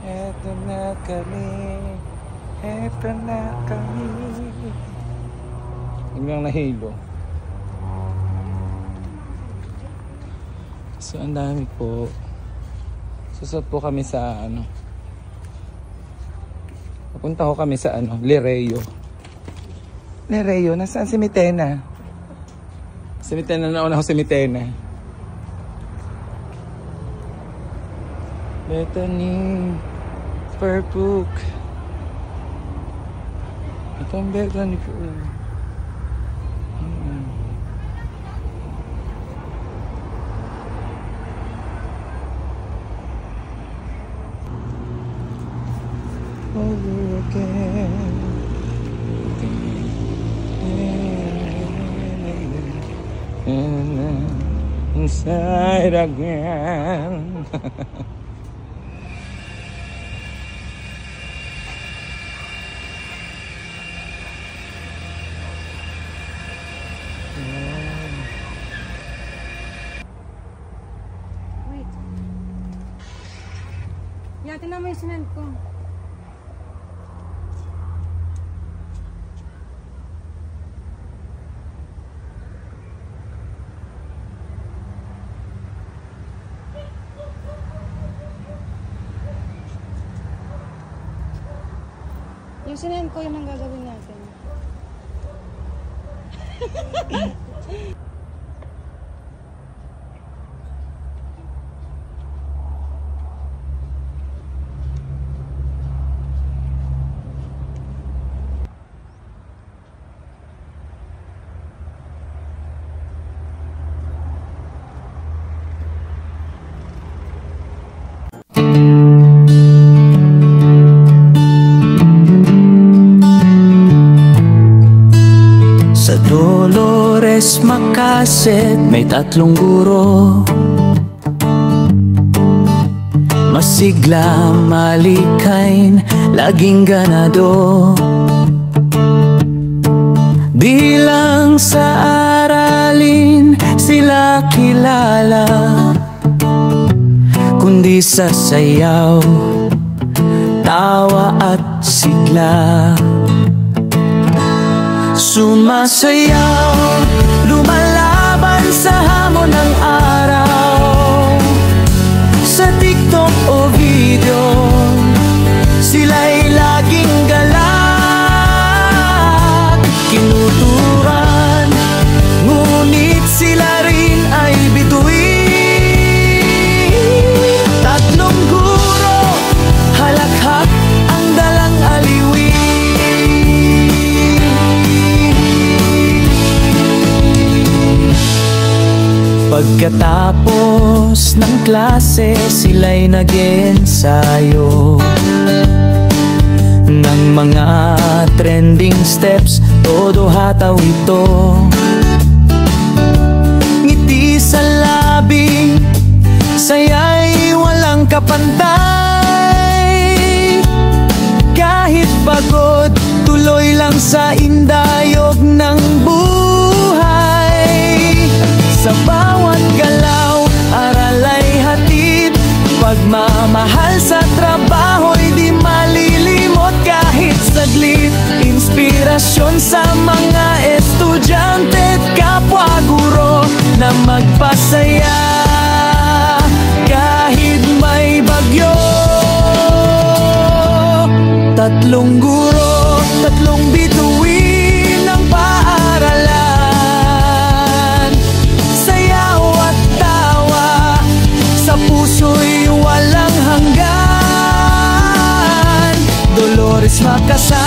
Eto na kami. Eto na kami. Hanggang nahilo. So ang dami po. Susot po kami sa ano. Papunta ko kami sa ano, Lereo. Lereo, nasaan si Mitena? Si Mitena, nauna ako si Mitena. Bethany, Fairbook. Ito ang Bethany po. Over again. And then inside again. Wait. Yata na may sinend ko. Yung sinend ko, yun ang gagawin natin. Sa Dolores Makaset may 3 guro, masigla, malikain, laging ganado. Di lang sa aralin sila kilala, kundi sa sayaw, tawa at sigla. Sumasayaw, lumalaban sa hamon ng araw. Sa TikTok o video, sila'y laging galak. Kinuturan, ngunit sila rin ay bituin. 3 guro, halakhak ang dalang aliwin. Pagkatapos ng klase, sila'y nag-ensayo ng mga trending steps, todo hataw ito. Ngiti sa labi, saya'y walang kapantay. Kahit pagod, tuloy lang sa indayog ng buhay. Sa bawat galaw, aral ay hatid. Pagmamahal sa trabaho'y di malilimot kahit saglit. Inspirasyon sa mga estudyante at kapwa guro na magpasaya kahit may bagyo. 3 guro, 3 bituin ng paaralan. Sayaw at tawa, sa puso'y walang hanggan. Dolores Makaset,